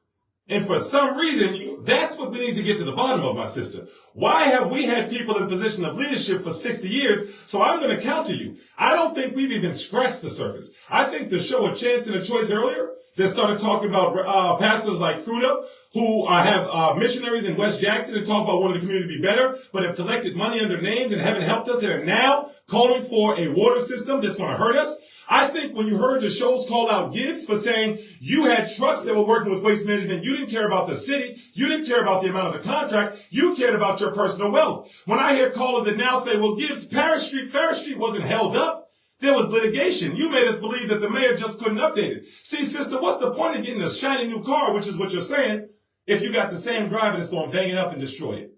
And for some reason, that's what we need to get to the bottom of, my sister. Why have we had people in position of leadership for 60 years? So I'm going to counter you. I don't think we've even scratched the surface. I think the show A Chance and a Choice earlier, that started talking about pastors like Cruda, who have missionaries in West Jackson and talk about wanting the community to be better, but have collected money under names and haven't helped us and are now calling for a water system that's going to hurt us. I think when you heard the shows call out Gibbs for saying you had trucks that were working with waste management, you didn't care about the city, you didn't care about the amount of the contract, you cared about your personal wealth. When I hear callers that now say, well, Gibbs, Farris Street wasn't held up. There was litigation. You made us believe that the mayor just couldn't update it. See, sister, what's the point of getting a shiny new car, which is what you're saying, if you got the same driver that's going to bang it up and destroy it?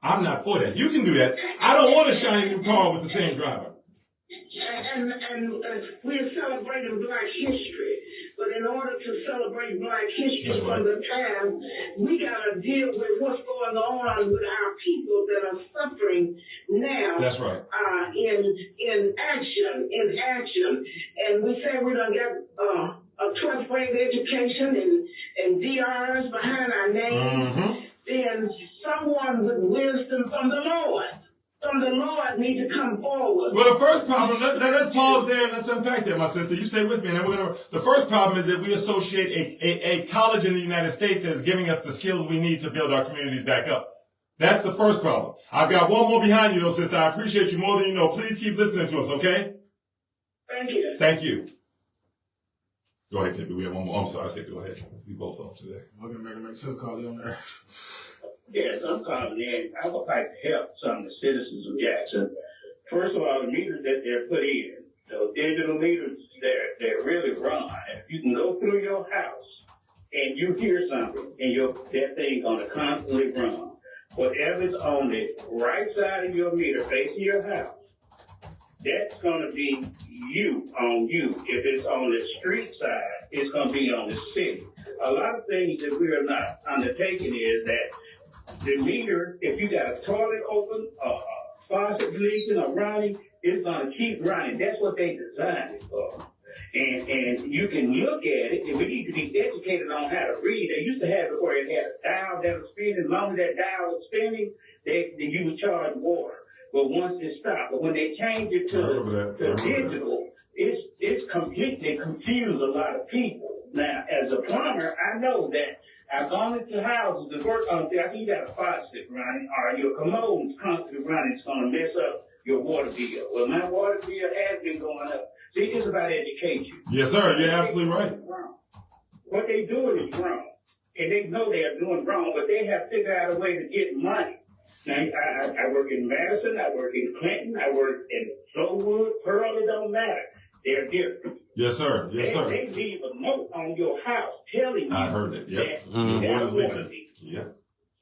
I'm not for that. You can do that. I don't want a shiny new car with the same driver. And we're celebrating Black history. But in order to celebrate Black history from the past, we got to deal with what's going on with our people that are suffering now. That's right. In action. And we say we don't get a 12th grade education and DRs behind our names. Mm-hmm. Then someone with wisdom from the Lord need to come forward. Well, the first problem, let's pause there and let's unpack that, my sister. You stay with me. And then the first problem is that we associate a college in the United States as giving us the skills we need to build our communities back up. That's the first problem. I've got one more behind you, though, sister. I appreciate you more than you know. Please keep listening to us, okay? Thank you. Thank you. Go ahead, Kippy. We have one more. I'm sorry. I said go ahead. We both on today. I'm going to make sense, call you on there. Yes, I'm calling in. I would like to help some of the citizens of Jackson. First of all, the meters that they're put in, those digital meters, they're really wrong. If you can go through your house and you hear something and that thing's going to constantly run, whatever's on the right side of your meter facing your house, that's going to be on you. If it's on the street side, it's going to be on the city. A lot of things that we are not undertaking is that the meter, if you got a toilet open, faucet leaking or running, it's going to keep running. That's what they designed it for. And you can look at it, and we need to be educated on how to read. They used to have it where it had a dial that was spinning. As long as that dial was spinning, you would charge water. But once it stopped, but when they changed it to digital, it's completely confused a lot of people. Now, as a plumber, I know that I've gone into houses to work on things. I think you got a faucet running, or your commode's constantly running. It's going to mess up your water bill. Well, my water bill has been going up. See, it's about education. Yes, sir. You're absolutely right. What they doing is wrong. And they know they are doing wrong, but they have figured out a way to get money. Now, I work in Madison, I work in Clinton, I work in Flowood, Pearl, it don't matter. They're different. Yes, sir. Yes, sir. They leave a note on your house telling you. I heard it. Yep. That's what Yeah.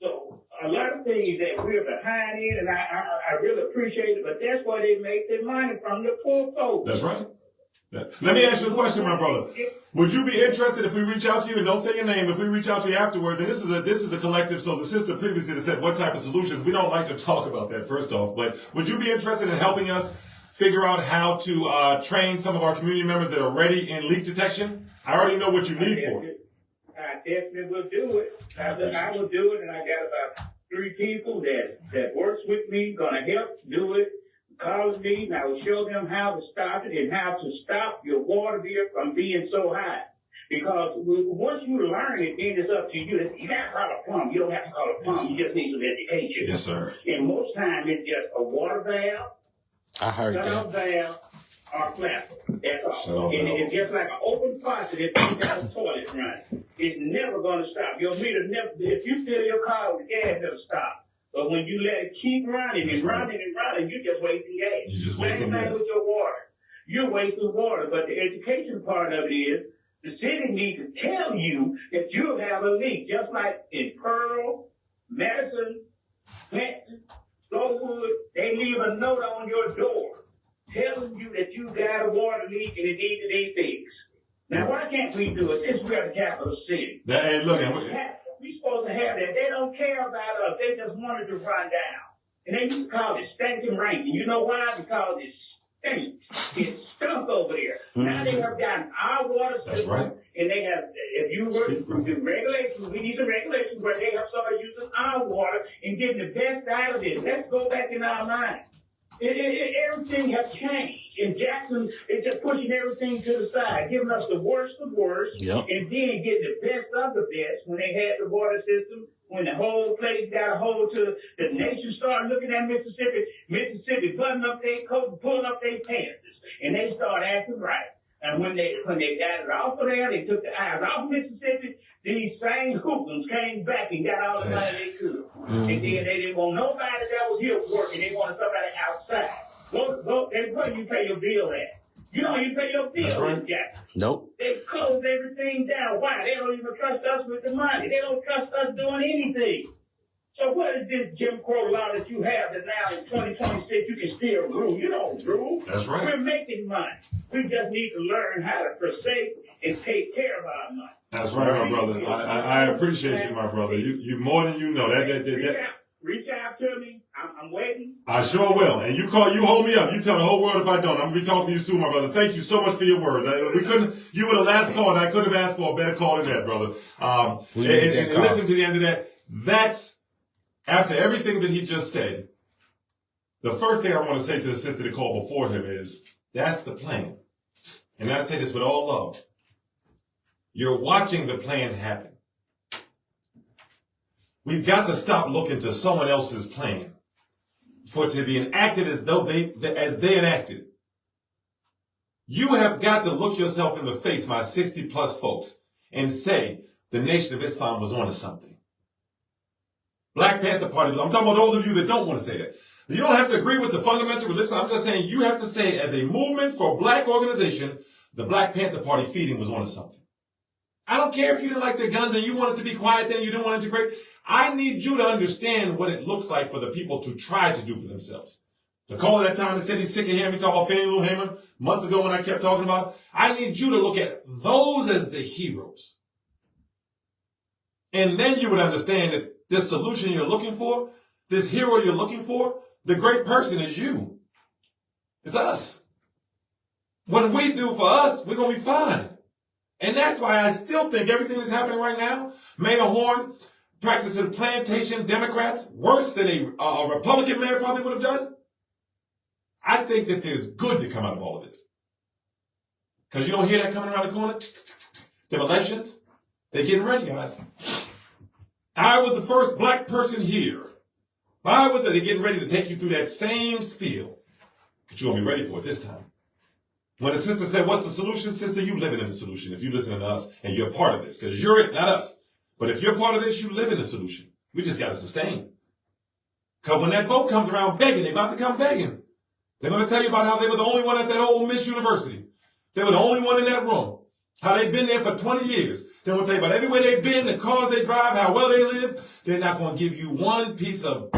So a lot of things that we're behind in, and I really appreciate it, but that's why they make their money from the poor folks. That's right. Let me ask you a question, my brother. Would you be interested if we reach out to you, and don't say your name, if we reach out to you afterwards, and this is a collective, so the sister previously said what type of solutions, we don't like to talk about that first off, but would you be interested in helping us figure out how to train some of our community members that are ready in leak detection? I already know what you need for it. I definitely will do it. I will do it, and I got about 3 people that works with me, gonna help do it. Call me, and I will show them how to stop it and how to stop your water bill from being so high. Because once you learn it, then it's up to you. You got to call a plumber. You don't have to call a plumber. You just need some education. Yes, sir. And most times it's just a water valve, I heard that. valve, or flapper. That's all. And it's just like an open faucet if you got a toilet running. It's never going to stop. Your meter never, if you fill your car with gas, it'll stop. But when you let it keep running and running and running, you're just wasting gas. You're just wasting gas. With your water. You're wasting water. But the education part of it is the city needs to tell you that you have a leak. Just like in Pearl, Madison, Clinton, Flowood, they leave a note on your door telling you that you got a water leak and it needs to be fixed. Now, why can't we do it since we're the capital city? Hey, look, we're supposed to have that. They don't care about us. They just wanted to run down. And they used to call it stinking rain. And you know why? Because it stinks. It stunk over there. Now they have gotten our water system. That's right. And they have, if you were the regulations, we need some regulations where they have started using our water and getting the best out of it. Let's go back in our mind. Everything has changed. And Jackson is just pushing everything to the side, giving us the worst of worst, Yep. and then getting the best of the best when they had the water system, when the whole place got a hold to the nation started looking at Mississippi buttoning up their coat and pulling up their pants, and they started acting right. And when they got it off of there, they took the eyes off Mississippi. These same hoodlums came back and got all the money they could. And then they didn't want nobody that was here working. They wanted somebody outside. Go, and where do you pay your bill at? You don't even pay your bill. That's right. Jackson. Nope. They closed everything down. Why? They don't even trust us with the money. They don't trust us doing anything. So what is this Jim Crow law that you have that now in 2026 you can still rule? You don't rule. That's right. We're making money. We just need to learn how to forsake and take care of our money. That's right, my brother. I appreciate you, my brother. You more than you know. Reach out to me. I'm waiting. I sure will. And you hold me up. You tell the whole world if I don't. I'm gonna be talking to you soon, my brother. Thank you so much for your words. You were the last call, and I couldn't have asked for a better call than that, brother. And listen to the end of that. That's after everything that he just said. The first thing I want to say to the sister that called before him is, that's the plan. And I say this with all love. You're watching the plan happen. We've got to stop looking to someone else's plan for it to be enacted as they enacted. You have got to look yourself in the face, my 60 plus folks, and say the Nation of Islam was onto something. Black Panther Party, I'm talking about those of you that don't want to say that. You don't have to agree with the fundamental religion. I'm just saying you have to say, as a movement for a black organization, the Black Panther Party feeding was onto something. I don't care if you didn't like their guns and you wanted to be quiet then, you didn't want to integrate. I need you to understand what it looks like for the people to try to do for themselves. The caller that time that said he's sick of hearing me talk about Fannie Lou Hamer months ago when I kept talking about it, I need you to look at those as the heroes. And then you would understand that this solution you're looking for, this hero you're looking for, the great person is you. It's us. When we do for us, we're going to be fine. And that's why I still think everything that's happening right now, Mayor Horn practicing plantation Democrats, worse than a Republican mayor probably would have done. I think that there's good to come out of all of this. Because you don't hear that coming around the corner? Them elections, they're getting ready, guys. I was the first black person here. They're getting ready to take you through that same spiel. But you're going to be ready for it this time. When the sister said, what's the solution? Sister, you living in the solution if you're listening to us and you're part of this. Because you're it, not us. But if you're part of this, you live in the solution. We just got to sustain. Because when that vote comes around begging, they're about to come begging. They're going to tell you about how they were the only one at that old Miss University. They were the only one in that room. How they've been there for 20 years. They're going to tell you about everywhere they've been, the cars they drive, how well they live. They're not going to give you one piece of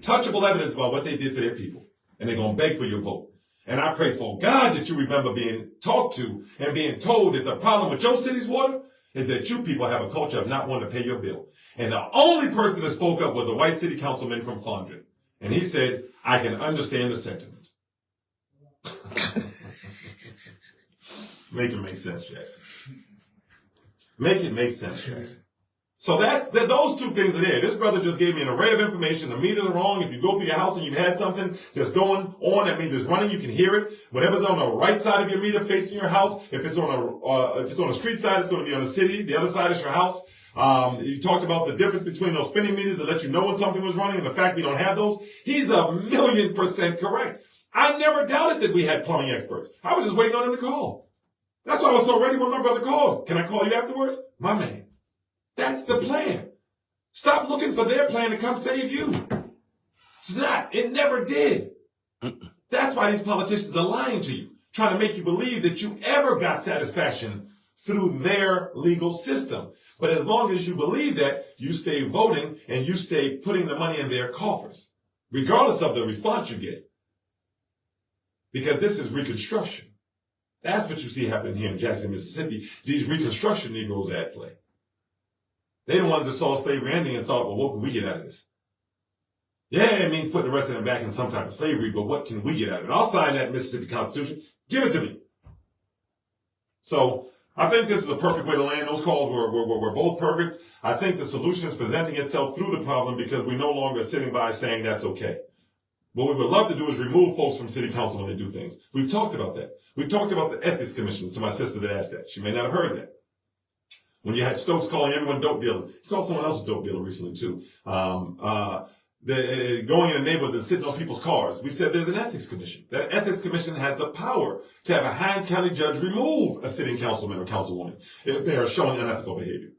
touchable evidence about what they did for their people. And they're going to beg for your vote. And I pray for God that you remember being talked to and being told that the problem with your city's water is that you people have a culture of not wanting to pay your bill. And the only person that spoke up was a white city councilman from Fondren. And he said, I can understand the sentiment. Make it make sense, Jackson. Make it make sense, Jackson. So those two things are there. This brother just gave me an array of information. The meters are wrong. If you go through your house and you've had something that's going on, that means it's running. You can hear it. Whatever's on the right side of your meter facing your house, if it's on a street side, it's going to be on the city. The other side is your house. You talked about the difference between those spinning meters that let you know when something was running and the fact we don't have those. He's 1,000,000% correct. I never doubted that we had plumbing experts. I was just waiting on him to call. That's why I was so ready when my brother called. Can I call you afterwards? My man. That's the plan. Stop looking for their plan to come save you. It's not. It never did. That's why these politicians are lying to you, trying to make you believe that you ever got satisfaction through their legal system. But as long as you believe that, you stay voting and you stay putting the money in their coffers, regardless of the response you get. Because this is Reconstruction. That's what you see happening here in Jackson, Mississippi. These Reconstruction Negroes at play. They're the ones that saw slavery ending and thought, well, what can we get out of this? Yeah, it means putting the rest of them back in some type of slavery, but what can we get out of it? I'll sign that Mississippi Constitution. Give it to me. So I think this is a perfect way to land. Those calls were both perfect. I think the solution is presenting itself through the problem because we're no longer sitting by saying that's okay. What we would love to do is remove folks from city council when they do things. We've talked about that. We talked about the ethics commissions to my sister that asked that. She may not have heard that. When you had Stokes calling everyone dope dealers, he called someone else a dope dealer recently too. Going in the neighborhoods and sitting on people's cars. We said there's an ethics commission. That ethics commission has the power to have a Hinds County judge remove a sitting councilman or councilwoman if they are showing unethical behavior.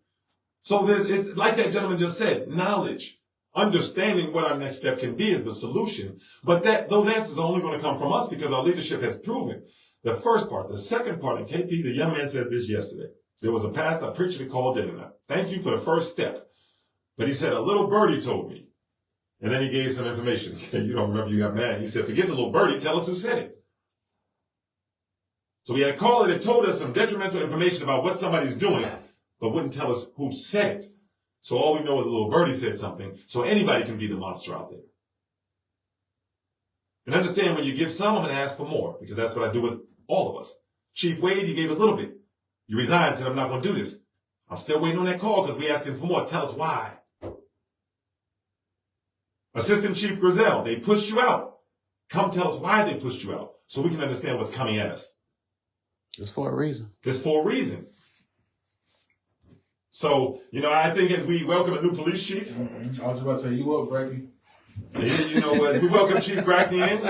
So it's like that gentleman just said, knowledge, understanding what our next step can be is the solution. But those answers are only going to come from us because our leadership has proven the first part. The second part, and KP, the young man said this yesterday. There was a pastor, a preacher that called in and I thank you for the first step. But he said, a little birdie told me. And then he gave some information. You don't remember, you got mad. He said, forget the little birdie, tell us who said it. So we had a caller that told us some detrimental information about what somebody's doing, but wouldn't tell us who said it. So all we know is a little birdie said something, so anybody can be the monster out there. And understand, when you give some, I'm going to ask for more, because that's what I do with all of us. Chief Wade, you gave a little bit. You resigned, said, I'm not going to do this. I'm still waiting on that call because we're asking for more. Tell us why. Assistant Chief Grizel, they pushed you out. Come tell us why they pushed you out so we can understand what's coming at us. It's for a reason. It's for a reason. So, I think as we welcome a new police chief. I was just about to say, you up, Brackney? As we welcome Chief Brackney in,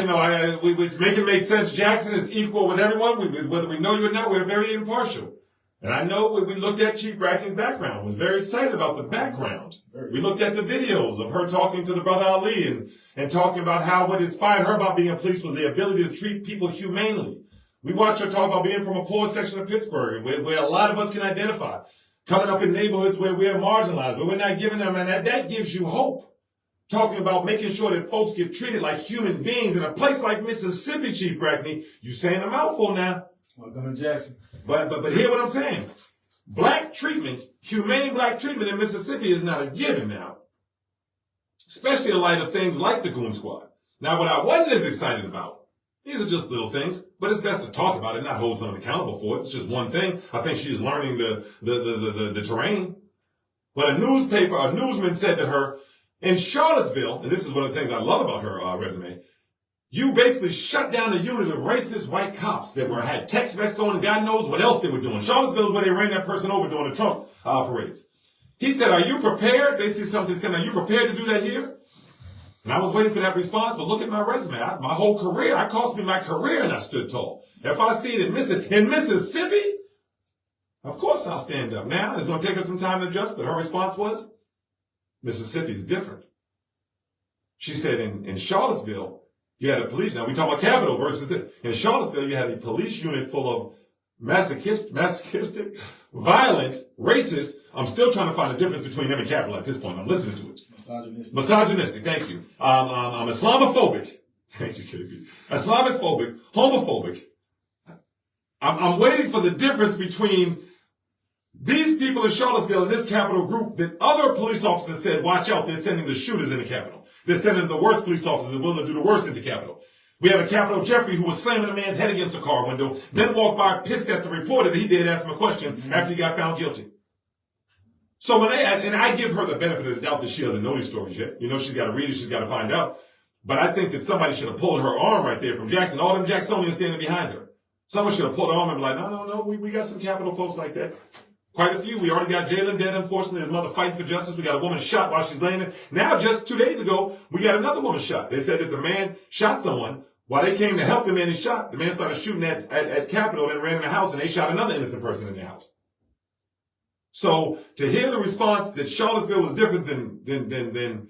we make it make sense. Jackson is equal with everyone. Whether we know you or not, we're very impartial. And I know when we looked at Chief Brackney's background, was very excited about the background. We looked at the videos of her talking to the brother Ali and talking about how what inspired her about being a police was the ability to treat people humanely. We watched her talk about being from a poor section of Pittsburgh, where a lot of us can identify. Coming up in neighborhoods where we're marginalized, but we're not giving them, and that gives you hope. Talking about making sure that folks get treated like human beings in a place like Mississippi, Chief Brackney. You saying a mouthful now. Welcome to Jackson. But hear what I'm saying. Black treatment, humane black treatment in Mississippi is not a given now. Especially in light of things like the Goon Squad. Now, what I wasn't as excited about, these are just little things, but it's best to talk about it, not hold someone accountable for it. It's just one thing. I think she's learning the terrain. But a newsman said to her, in Charlottesville, and this is one of the things I love about her resume, you basically shut down a unit of racist white cops that had text vests going, and God knows what else they were doing. Charlottesville is where they ran that person over during the Trump parades. He said, are you prepared? Basically something's coming. Are you prepared to do that here? And I was waiting for that response, but look at my resume. My whole career, it cost me my career and I stood tall. If I see it in Mississippi, of course I'll stand up. Now, it's going to take her some time to adjust, but her response was, Mississippi is different. She said in Charlottesville, you had a police, now we talk about Capitol versus this. In Charlottesville, you had a police unit full of masochistic, violent, racist. I'm still trying to find a difference between them and Capitol at this point. I'm listening to it. Misogynistic, thank you. I'm Islamophobic. Thank you, KP. Islamophobic, homophobic. I'm waiting for the difference between these people in Charlottesville and this Capitol group that other police officers said, watch out, they're sending the shooters in the Capitol. They're sending the worst police officers that are willing to do the worst into Capitol. We have a Capitol Jeffrey who was slamming a man's head against a car window, then walked by pissed at the reporter that he did ask him a question after he got found guilty. So and I give her the benefit of the doubt that she doesn't know these stories yet. She's got to read it, she's got to find out. But I think that somebody should have pulled her arm right there from Jackson. All them Jacksonians standing behind her. Someone should have pulled her arm and be like, no, we got some Capitol folks like that. Quite a few. We already got Jalen dead, unfortunately. His mother fighting for justice. We got a woman shot while she's laying there. Now, just 2 days ago, we got another woman shot. They said that the man shot someone. While they came to help the man he shot, the man started shooting at Capitol and ran in the house, and they shot another innocent person in the house. So, to hear the response that Charlottesville was different than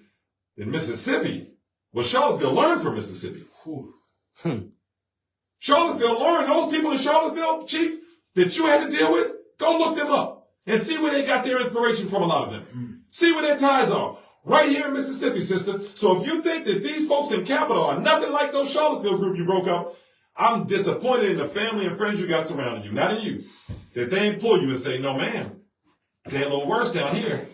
Mississippi, well, Charlottesville learned from Mississippi. Charlottesville learned. Those people in Charlottesville, Chief, that you had to deal with, go look them up and see where they got their inspiration from, a lot of them. See where their ties are. Right here in Mississippi, sister. So if you think that these folks in Capitol are nothing like those Charlottesville group you broke up, I'm disappointed in the family and friends you got surrounding you, not in you. That they ain't pull you and say, no, man, they're a little worse down here.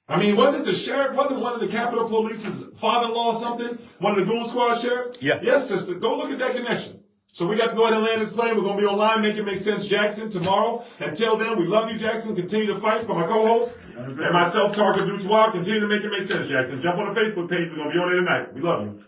I mean, wasn't one of the Capitol Police's father-in-law or something? One of the Goon Squad sheriffs? Yeah. Yes, sister. Go look at that connection. So we got to go ahead and land this plane. We're going to be online, Make It Make Sense Jackson, tomorrow. Until then, we love you, Jackson. Continue to fight for my co-host and myself, Tarka Dutois. Continue to make it make sense, Jackson. Jump on the Facebook page. We're going to be on there tonight. We love you.